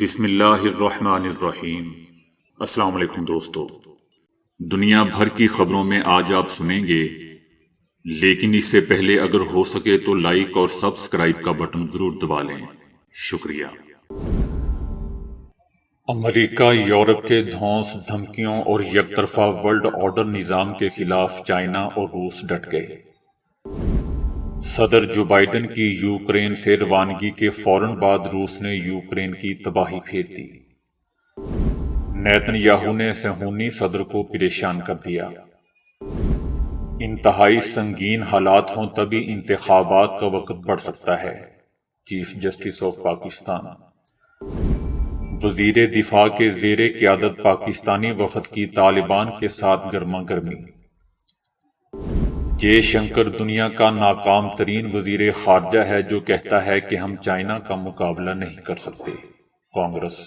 بسم اللہ الرحمن الرحیم۔ السلام علیکم دوستو، دنیا بھر کی خبروں میں آج آپ سنیں گے، لیکن اس سے پہلے اگر ہو سکے تو لائک اور سبسکرائب کا بٹن ضرور دبا لیں۔ شکریہ۔ امریکہ یورپ کے دھونس دھمکیوں اور یک طرفہ ورلڈ آرڈر نظام کے خلاف چائنا اور روس ڈٹ گئے۔ صدر جو بائیڈن کی یوکرین سے روانگی کے فوراً بعد روس نے یوکرین کی تباہی پھیر دی۔ نیتن یاہو نے صہیونی صدر کو پریشان کر دیا۔ انتہائی سنگین حالات ہوں تبھی انتخابات کا وقت بڑھ سکتا ہے، چیف جسٹس آف پاکستان۔ وزیر دفاع کے زیر قیادت پاکستانی وفد کی طالبان کے ساتھ گرما گرمی۔ جے شنکر دنیا کا ناکام ترین وزیر خارجہ ہے جو کہتا ہے کہ ہم چائنا کا مقابلہ نہیں کر سکتے، کانگریس۔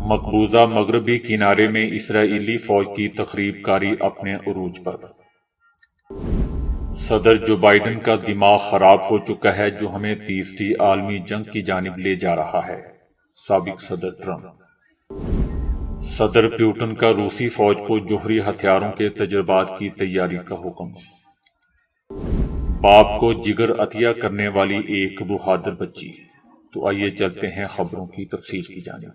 مقبوضہ مغربی کنارے میں اسرائیلی فوج کی تخریب کاری اپنے عروج پر۔ صدر جو بائیڈن کا دماغ خراب ہو چکا ہے جو ہمیں تیسری عالمی جنگ کی جانب لے جا رہا ہے، سابق صدر ٹرمپ۔ صدر پیوٹن کا روسی فوج کو جوہری ہتھیاروں کے تجربات کی تیاری کا حکم۔ باپ کو جگر عطیہ کرنے والی ایک بہادر بچی۔ تو آئیے چلتے ہیں خبروں کی تفصیل کی جانب۔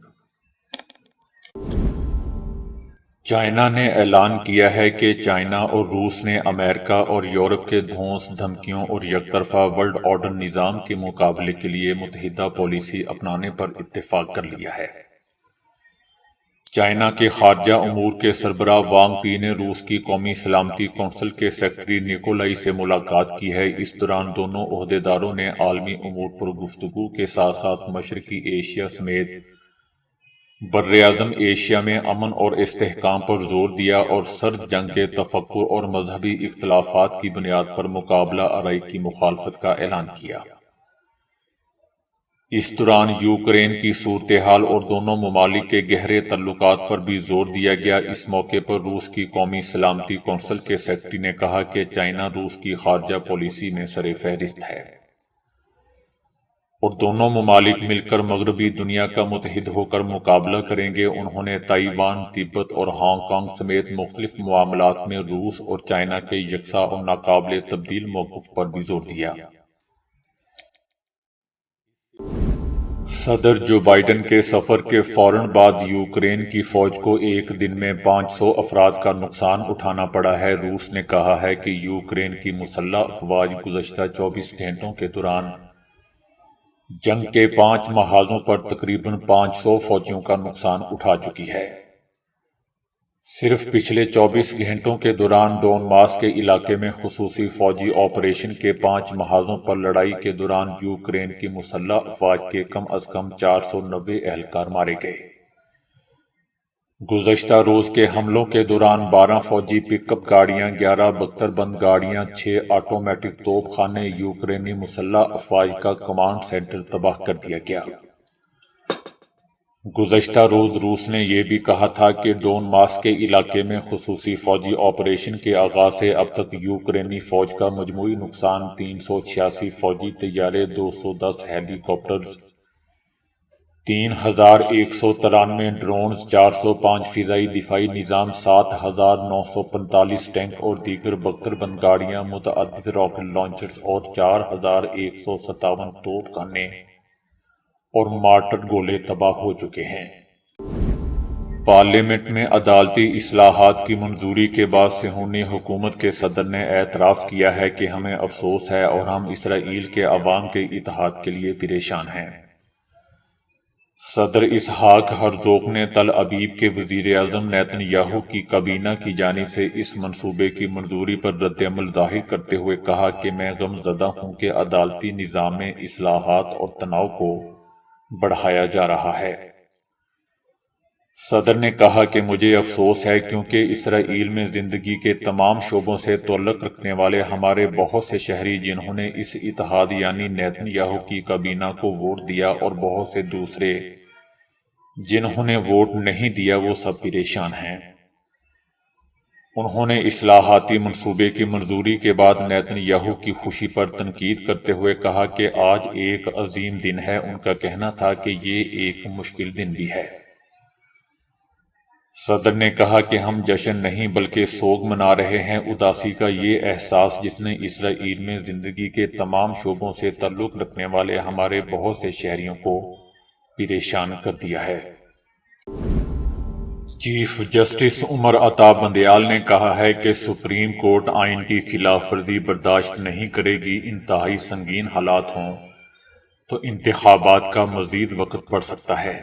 چائنا نے اعلان کیا ہے کہ چائنا اور روس نے امریکہ اور یورپ کے دھونس دھمکیوں اور یک طرفہ ورلڈ آرڈر نظام کے مقابلے کے لیے متحدہ پالیسی اپنانے پر اتفاق کر لیا ہے۔ چائنا کے خارجہ امور کے سربراہ وانگ پی نے روس کی قومی سلامتی کونسل کے سیکرٹری نیکولائی سے ملاقات کی ہے۔ اس دوران دونوں عہدیداروں نے عالمی امور پر گفتگو کے ساتھ ساتھ مشرقی ایشیا سمیت براعظم ایشیا میں امن اور استحکام پر زور دیا اور سرد جنگ کے تفکر اور مذہبی اختلافات کی بنیاد پر مقابلہ آرائی کی مخالفت کا اعلان کیا۔ اس دوران یوکرین کی صورتحال اور دونوں ممالک کے گہرے تعلقات پر بھی زور دیا گیا۔ اس موقع پر روس کی قومی سلامتی کونسل کے سیکرٹری نے کہا کہ چائنا روس کی خارجہ پالیسی میں سر فہرست ہے اور دونوں ممالک مل کر مغربی دنیا کا متحد ہو کر مقابلہ کریں گے۔ انہوں نے تائیوان، تبت اور ہانگ کانگ سمیت مختلف معاملات میں روس اور چائنا کے یکساں اور ناقابل تبدیل موقف پر بھی زور دیا۔ صدر جو بائیڈن کے سفر کے فوراً بعد یوکرین کی فوج کو ایک دن میں 500 افراد کا نقصان اٹھانا پڑا ہے۔ روس نے کہا ہے کہ یوکرین کی مسلح افواج گزشتہ 24 گھنٹوں کے دوران جنگ کے 5 محاذوں پر تقریباً 500 فوجیوں کا نقصان اٹھا چکی ہے۔ صرف پچھلے 24 گھنٹوں کے دوران ڈونباس کے علاقے میں خصوصی فوجی آپریشن کے 5 محاذوں پر لڑائی کے دوران یوکرین کی مسلح افواج کے کم از کم 490 اہلکار مارے گئے۔ گزشتہ روز کے حملوں کے دوران 12 فوجی پک اپ گاڑیاں، 11 بختر بند گاڑیاں، 6 آٹومیٹک توپ خانے، یوکرینی مسلح افواج کا کمانڈ سینٹر تباہ کر دیا گیا۔ گزشتہ روز روس نے یہ بھی کہا تھا کہ ڈونباس کے علاقے میں خصوصی فوجی آپریشن کے آغاز سے اب تک یوکرینی فوج کا مجموعی نقصان 386 فوجی طیارے، 210 ہیلی کاپٹرز، 3193 ڈرونز، 405 فضائی دفاعی نظام، 7945 ٹینک اور دیگر بختر بند گاڑیاں، متعدد راکٹ لانچرز اور 4157 توپ خانے اور مارٹر گولے تباہ ہو چکے ہیں۔ پارلیمنٹ میں عدالتی اصلاحات کی منظوری کے بعد صہیونی حکومت کے صدر نے اعتراف کیا ہے کہ ہمیں افسوس ہے اور ہم اسرائیل کے عوام کے اتحاد کے لیے پریشان ہیں۔ صدر اسحاق ہرزوگ نے تل ابیب کے وزیر اعظم نیتن یاہو کی کابینہ کی جانب سے اس منصوبے کی منظوری پر رد عمل ظاہر کرتے ہوئے کہا کہ میں غم زدہ ہوں کہ عدالتی نظام میں اصلاحات اور تناؤ کو بڑھایا جا رہا ہے۔ صدر نے کہا کہ مجھے افسوس ہے کیونکہ اسرائیل میں زندگی کے تمام شعبوں سے تعلق رکھنے والے ہمارے بہت سے شہری جنہوں نے اس اتحاد یعنی نیتن یاہو کی کابینہ کو ووٹ دیا اور بہت سے دوسرے جنہوں نے ووٹ نہیں دیا وہ سب پریشان ہیں۔ انہوں نے اصلاحاتی منصوبے کی منظوری کے بعد نیتن یاہو کی خوشی پر تنقید کرتے ہوئے کہا کہ آج ایک عظیم دن ہے۔ ان کا کہنا تھا کہ یہ ایک مشکل دن بھی ہے۔ صدر نے کہا کہ ہم جشن نہیں بلکہ سوگ منا رہے ہیں، اداسی کا یہ احساس جس نے اسرائیل میں زندگی کے تمام شعبوں سے تعلق رکھنے والے ہمارے بہت سے شہریوں کو پریشان کر دیا ہے۔ چیف جسٹس عمر عطا بندیال نے کہا ہے کہ سپریم کورٹ آئین کی خلاف ورزی برداشت نہیں کرے گی، انتہائی سنگین حالات ہوں تو انتخابات کا مزید وقت پڑ سکتا ہے۔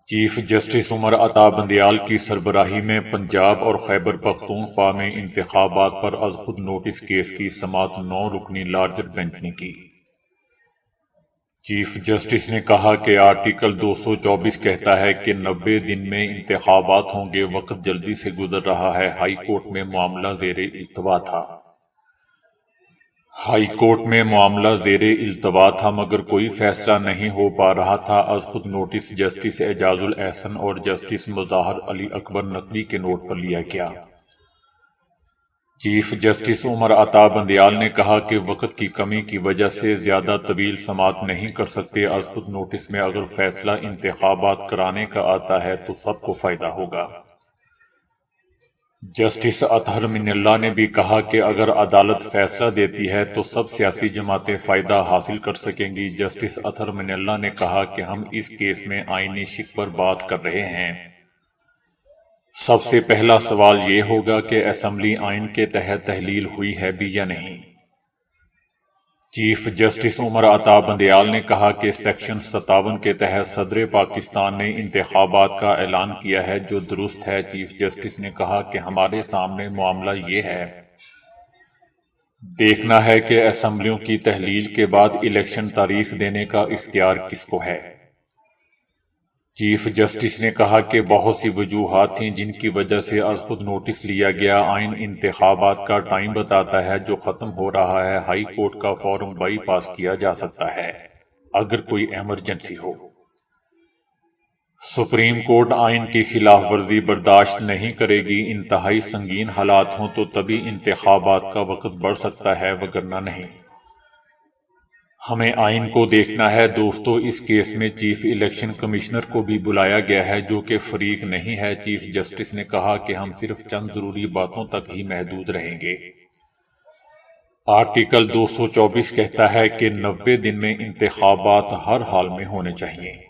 چیف جسٹس عمر عطا بندیال کی سربراہی میں پنجاب اور خیبر پختونخوا میں انتخابات پر از خود نوٹس کیس کی سماعت 9 رکنی لارجر بینچ نے کی۔ چیف جسٹس نے کہا کہ آرٹیکل 224 کہتا ہے کہ 90 دن میں انتخابات ہوں گے، وقت جلدی سے گزر رہا ہے۔ ہائی کورٹ میں معاملہ زیر التوا تھا۔ ہائی کورٹ میں معاملہ زیر التوا تھا مگر کوئی فیصلہ نہیں ہو پا رہا تھا۔ از خود نوٹس جسٹس اعجاز الاحسن اور جسٹس مظاہر علی اکبر نقوی کے نوٹ پر لیا گیا۔ چیف جسٹس عمر عطا بندیال نے کہا کہ وقت کی کمی کی وجہ سے زیادہ طویل سماعت نہیں کر سکتے۔ از خود نوٹس میں اگر فیصلہ انتخابات کرانے کا آتا ہے تو سب کو فائدہ ہوگا۔ جسٹس اطہر من اللہ نے بھی کہا کہ اگر عدالت فیصلہ دیتی ہے تو سب سیاسی جماعتیں فائدہ حاصل کر سکیں گی۔ جسٹس اطہر من اللہ نے کہا کہ ہم اس کیس میں آئینی شق پر بات کر رہے ہیں۔ سب سے پہلا سوال یہ ہوگا کہ اسمبلی آئین کے تحت تحلیل ہوئی ہے بھی یا نہیں۔ چیف جسٹس عمر عطا بندیال نے کہا کہ سیکشن 57 کے تحت صدر پاکستان نے انتخابات کا اعلان کیا ہے، جو درست ہے۔ چیف جسٹس نے کہا کہ ہمارے سامنے معاملہ یہ ہے، دیکھنا ہے کہ اسمبلیوں کی تحلیل کے بعد الیکشن تاریخ دینے کا اختیار کس کو ہے۔ چیف جسٹس نے کہا کہ بہت سی وجوہات تھیں جن کی وجہ سے از خود نوٹس لیا گیا۔ آئین انتخابات کا ٹائم بتاتا ہے جو ختم ہو رہا ہے۔ ہائی کورٹ کا فارم بائی پاس کیا جا سکتا ہے اگر کوئی ایمرجنسی ہو۔ سپریم کورٹ آئین کی خلاف ورزی برداشت نہیں کرے گی، انتہائی سنگین حالات ہوں تو تبھی انتخابات کا وقت بڑھ سکتا ہے وگرنہ نہیں۔ ہمیں آئین کو دیکھنا ہے دوستو۔ اس کیس میں چیف الیکشن کمشنر کو بھی بلایا گیا ہے جو کہ فریق نہیں ہے۔ چیف جسٹس نے کہا کہ ہم صرف چند ضروری باتوں تک ہی محدود رہیں گے۔ آرٹیکل 224 کہتا ہے کہ 90 دن میں انتخابات ہر حال میں ہونے چاہیے۔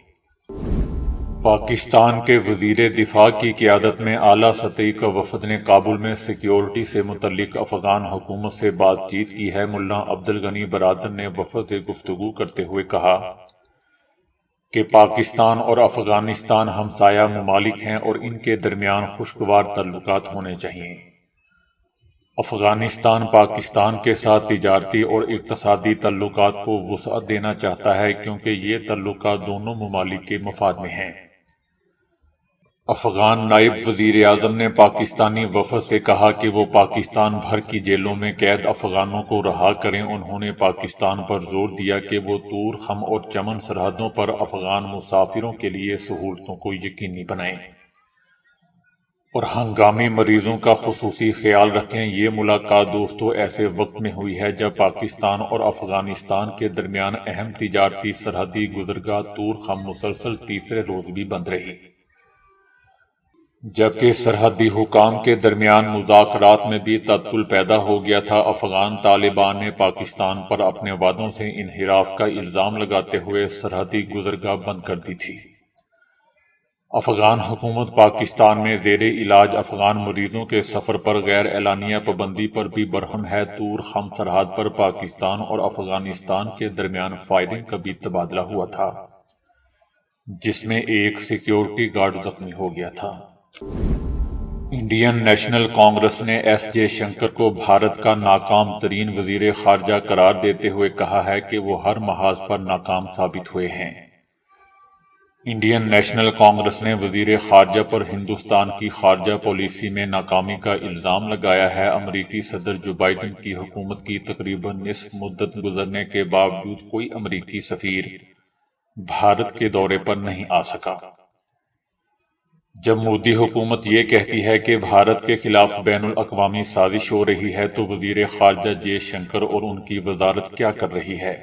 پاکستان کے وزیر دفاع کی قیادت میں اعلیٰ سطحی کا وفد نے کابل میں سیکیورٹی سے متعلق افغان حکومت سے بات چیت کی ہے۔ ملا عبدالغنی برادر نے وفد سے گفتگو کرتے ہوئے کہا کہ پاکستان اور افغانستان ہمسایہ ممالک ہیں اور ان کے درمیان خوشگوار تعلقات ہونے چاہیے۔ افغانستان پاکستان کے ساتھ تجارتی اور اقتصادی تعلقات کو وسعت دینا چاہتا ہے کیونکہ یہ تعلقات دونوں ممالک کے مفاد میں ہیں۔ افغان نائب وزیر اعظم نے پاکستانی وفد سے کہا کہ وہ پاکستان بھر کی جیلوں میں قید افغانوں کو رہا کریں۔ انہوں نے پاکستان پر زور دیا کہ وہ طور خم اور چمن سرحدوں پر افغان مسافروں کے لیے سہولتوں کو یقینی بنائیں اور ہنگامی مریضوں کا خصوصی خیال رکھیں۔ یہ ملاقات دوستو ایسے وقت میں ہوئی ہے جب پاکستان اور افغانستان کے درمیان اہم تجارتی سرحدی گزرگاہ طور خم مسلسل تیسرے روز بھی بند رہی، جبکہ سرحدی حکام کے درمیان مذاکرات میں بھی تعطل پیدا ہو گیا تھا۔ افغان طالبان نے پاکستان پر اپنے وعدوں سے انحراف کا الزام لگاتے ہوئے سرحدی گزرگاہ بند کر دی تھی۔ افغان حکومت پاکستان میں زیر علاج افغان مریضوں کے سفر پر غیر اعلانیہ پابندی پر بھی برہم ہے۔ طور خم سرحد پر پاکستان اور افغانستان کے درمیان فائرنگ کا بھی تبادلہ ہوا تھا جس میں ایک سیکیورٹی گارڈ زخمی ہو گیا تھا۔ انڈین نیشنل کانگریس نے ایس جے شنکر کو بھارت کا ناکام ترین وزیر خارجہ قرار دیتے ہوئے کہا ہے کہ وہ ہر محاذ پر ناکام ثابت ہوئے ہیں۔ انڈین نیشنل کانگریس نے وزیر خارجہ پر ہندوستان کی خارجہ پالیسی میں ناکامی کا الزام لگایا ہے۔ امریکی صدر جو بائیڈن کی حکومت کی تقریباً نصف مدت گزرنے کے باوجود کوئی امریکی سفیر بھارت کے دورے پر نہیں آ سکا۔ جب مودی حکومت یہ کہتی ہے کہ بھارت کے خلاف بین الاقوامی سازش ہو رہی ہے تو وزیر خارجہ جے شنکر اور ان کی وزارت کیا کر رہی ہے؟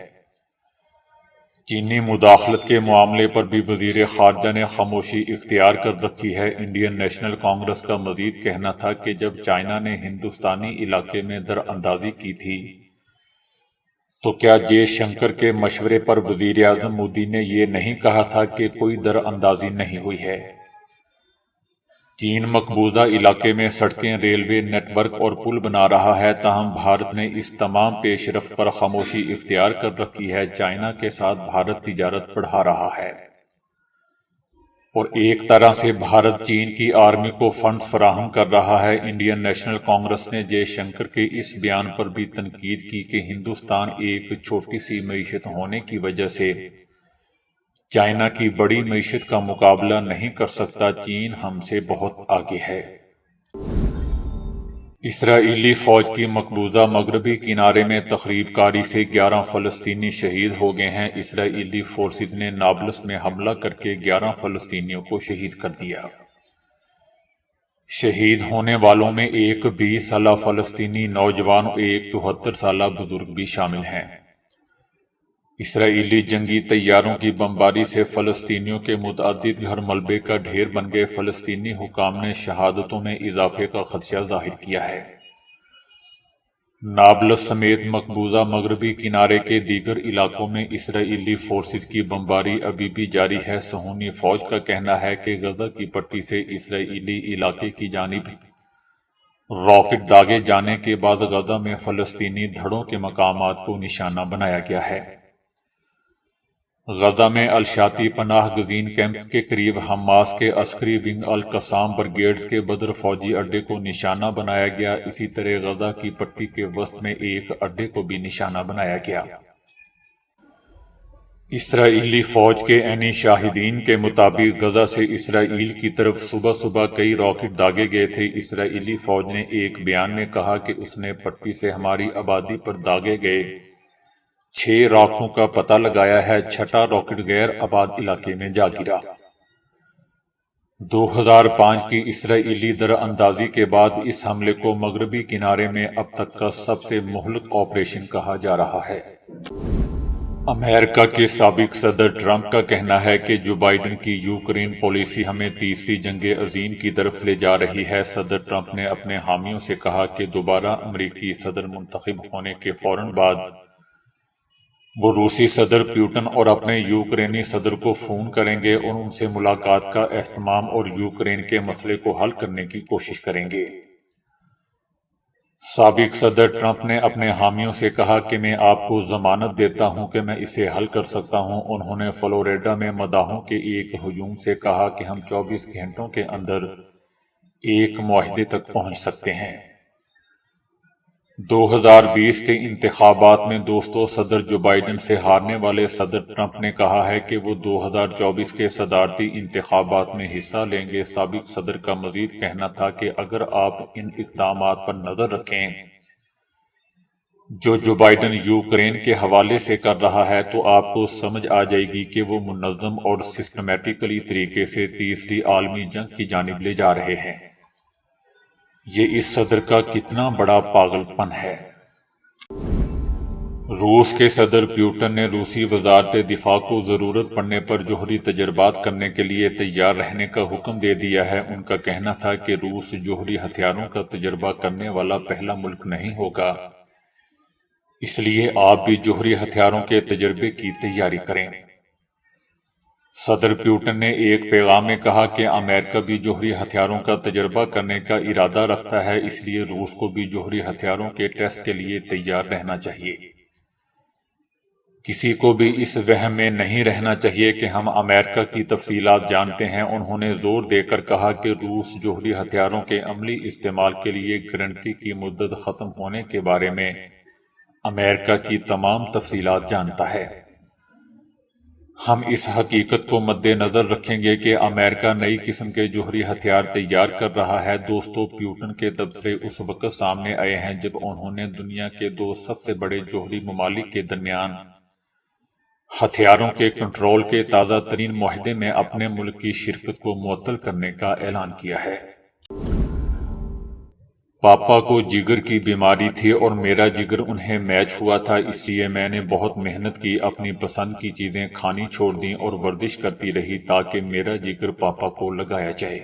چینی مداخلت کے معاملے پر بھی وزیر خارجہ نے خاموشی اختیار کر رکھی ہے۔ انڈین نیشنل کانگریس کا مزید کہنا تھا کہ جب چائنا نے ہندوستانی علاقے میں در اندازی کی تھی تو کیا جے شنکر کے مشورے پر وزیر اعظم مودی نے یہ نہیں کہا تھا کہ کوئی در اندازی نہیں ہوئی ہے؟ چین مقبوضہ علاقے میں سڑکیں، ریلوے نیٹ ورک اور پل بنا رہا ہے، تاہم بھارت نے اس تمام پیش رفت پر خاموشی اختیار کر رکھی ہے۔ چائنا کے ساتھ بھارت تجارت بڑھا رہا ہے اور ایک طرح سے بھارت چین کی آرمی کو فنڈز فراہم کر رہا ہے۔ انڈین نیشنل کانگریس نے جے شنکر کے اس بیان پر بھی تنقید کی کہ ہندوستان ایک چھوٹی سی معیشت ہونے کی وجہ سے چائنا کی بڑی معیشت کا مقابلہ نہیں کر سکتا، چین ہم سے بہت آگے ہے۔ اسرائیلی فوج کی مقبوضہ مغربی کنارے میں تخریب کاری سے 11 فلسطینی شہید ہو گئے ہیں۔ اسرائیلی فورسز نے نابلس میں حملہ کر کے 11 فلسطینیوں کو شہید کر دیا۔ شہید ہونے والوں میں ایک 20 سالہ فلسطینی نوجوان اور ایک 74 سالہ بزرگ بھی شامل ہیں۔ اسرائیلی جنگی طیاروں کی بمباری سے فلسطینیوں کے متعدد گھر ملبے کا ڈھیر بن گئے۔ فلسطینی حکام نے شہادتوں میں اضافے کا خدشہ ظاہر کیا ہے۔ نابلس سمیت مقبوضہ مغربی کنارے کے دیگر علاقوں میں اسرائیلی فورسز کی بمباری ابھی بھی جاری ہے۔ صہیونی فوج کا کہنا ہے کہ غزہ کی پٹی سے اسرائیلی علاقے کی جانب راکٹ داغے جانے کے بعد غزہ میں فلسطینی دھڑوں کے مقامات کو نشانہ بنایا گیا ہے۔ غزہ میں الشاطی پناہ گزین کیمپ کے قریب حماس کے عسکری ونگ القسام بریگیڈز کے بدر فوجی اڈے کو نشانہ بنایا گیا۔ اسی طرح غزہ کی پٹی کے وسط میں ایک اڈے کو بھی نشانہ بنایا گیا۔ اسرائیلی فوج کے عینی شاہدین کے مطابق غزہ سے اسرائیل کی طرف صبح کئی راکٹ داغے گئے تھے۔ اسرائیلی فوج نے ایک بیان میں کہا کہ اس نے پٹی سے ہماری آبادی پر داغے گئے 6 راکٹوں کا پتہ لگایا ہے، 6واں راکٹ غیر آباد علاقے میں جا گرا۔ 2005 کی اسرائیلی در اندازی کے بعد اس حملے کو مغربی کنارے میں اب تک کا سب سے مہلک آپریشن کہا جا رہا ہے۔ امریکہ کے سابق صدر ٹرمپ کا کہنا ہے کہ جو بائیڈن کی یوکرین پالیسی ہمیں تیسری جنگ عظیم کی طرف لے جا رہی ہے۔ صدر ٹرمپ نے اپنے حامیوں سے کہا کہ دوبارہ امریکی صدر منتخب ہونے کے فوراً بعد وہ روسی صدر پیوٹن اور اپنے یوکرینی صدر کو فون کریں گے اور ان سے ملاقات کا اہتمام اور یوکرین کے مسئلے کو حل کرنے کی کوشش کریں گے۔ سابق صدر ٹرمپ نے اپنے حامیوں سے کہا کہ میں آپ کو ضمانت دیتا ہوں کہ میں اسے حل کر سکتا ہوں۔ انہوں نے فلوریڈا میں مداحوں کے ایک ہجوم سے کہا کہ ہم 24 گھنٹوں کے اندر ایک معاہدے تک پہنچ سکتے ہیں۔ 2020 کے انتخابات میں دوستو، صدر جو بائیڈن سے ہارنے والے صدر ٹرمپ نے کہا ہے کہ وہ 2024 کے صدارتی انتخابات میں حصہ لیں گے۔ سابق صدر کا مزید کہنا تھا کہ اگر آپ ان اقدامات پر نظر رکھیں جو بائیڈن یوکرین کے حوالے سے کر رہا ہے تو آپ کو سمجھ آ جائے گی کہ وہ منظم اور سسٹمیٹکلی طریقے سے تیسری عالمی جنگ کی جانب لے جا رہے ہیں۔ یہ اس صدر کا کتنا بڑا پاگل پن ہے۔ روس کے صدر پیوٹن نے روسی وزارت دفاع کو ضرورت پڑنے پر جوہری تجربات کرنے کے لیے تیار رہنے کا حکم دے دیا ہے۔ ان کا کہنا تھا کہ روس جوہری ہتھیاروں کا تجربہ کرنے والا پہلا ملک نہیں ہوگا، اس لیے آپ بھی جوہری ہتھیاروں کے تجربے کی تیاری کریں۔ صدر پیوٹن نے ایک پیغام میں کہا کہ امریکہ بھی جوہری ہتھیاروں کا تجربہ کرنے کا ارادہ رکھتا ہے، اس لیے روس کو بھی جوہری ہتھیاروں کے ٹیسٹ کے لیے تیار رہنا چاہیے۔ کسی کو بھی اس وہم میں نہیں رہنا چاہیے کہ ہم امریکہ کی تفصیلات جانتے ہیں۔ انہوں نے زور دے کر کہا کہ روس جوہری ہتھیاروں کے عملی استعمال کے لیے گارنٹی کی مدت ختم ہونے کے بارے میں امریکہ کی تمام تفصیلات جانتا ہے۔ ہم اس حقیقت کو مد نظر رکھیں گے کہ امریکہ نئی قسم کے جوہری ہتھیار تیار کر رہا ہے۔ دوستو، پیوٹن کے تبصرے اس وقت سامنے آئے ہیں جب انہوں نے دنیا کے 2 سب سے بڑے جوہری ممالک کے درمیان ہتھیاروں کے کنٹرول کے تازہ ترین معاہدے میں اپنے ملک کی شرکت کو معطل کرنے کا اعلان کیا ہے۔ پاپا کو جگر کی بیماری تھی اور میرا جگر انہیں میچ ہوا تھا، اس لیے میں نے بہت محنت کی، اپنی پسند کی چیزیں کھانی چھوڑ دیں اور ورزش کرتی رہی تاکہ میرا جگر پاپا کو لگایا جائے۔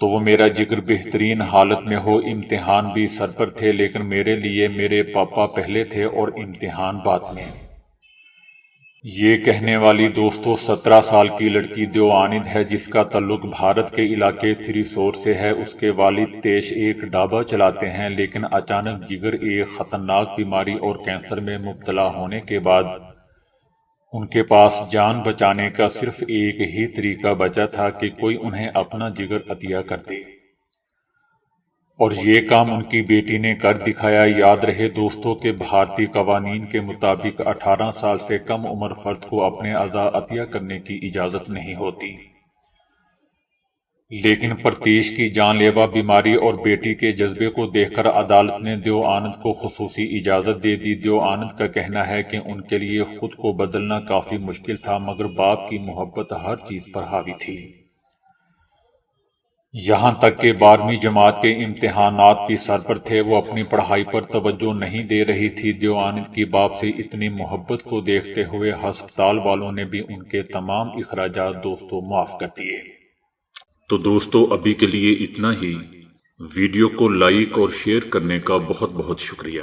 تو وہ میرا جگر بہترین حالت میں ہو، امتحان بھی سر پر تھے، لیکن میرے لیے میرے پاپا پہلے تھے اور امتحان بعد میں۔ یہ کہنے والی دوستو 17 سال کی لڑکی دیو آنند ہے جس کا تعلق بھارت کے علاقے تھریسور سے ہے۔ اس کے والد تیش ایک ڈھابہ چلاتے ہیں، لیکن اچانک جگر ایک خطرناک بیماری اور کینسر میں مبتلا ہونے کے بعد ان کے پاس جان بچانے کا صرف ایک ہی طریقہ بچا تھا کہ کوئی انہیں اپنا جگر عطیہ کر دے، اور یہ کام ان کی بیٹی نے کر دکھایا۔ یاد رہے دوستوں کہ بھارتی قوانین کے مطابق 18 سال سے کم عمر فرد کو اپنے اعضاء عطیہ کرنے کی اجازت نہیں ہوتی، لیکن پرتیش کی جان لیوا بیماری اور بیٹی کے جذبے کو دیکھ کر عدالت نے دیو آنند کو خصوصی اجازت دے دی۔ دیو آنند کا کہنا ہے کہ ان کے لیے خود کو بدلنا کافی مشکل تھا، مگر باپ کی محبت ہر چیز پر حاوی تھی، یہاں تک کہ 12ویں جماعت کے امتحانات بھی سر پر تھے، وہ اپنی پڑھائی پر توجہ نہیں دے رہی تھی۔ دیو آنند کی باپ سے اتنی محبت کو دیکھتے ہوئے ہسپتال والوں نے بھی ان کے تمام اخراجات دوستوں معاف کر دیے۔ تو دوستو ابھی کے لیے اتنا ہی، ویڈیو کو لائک اور شیئر کرنے کا بہت بہت شکریہ۔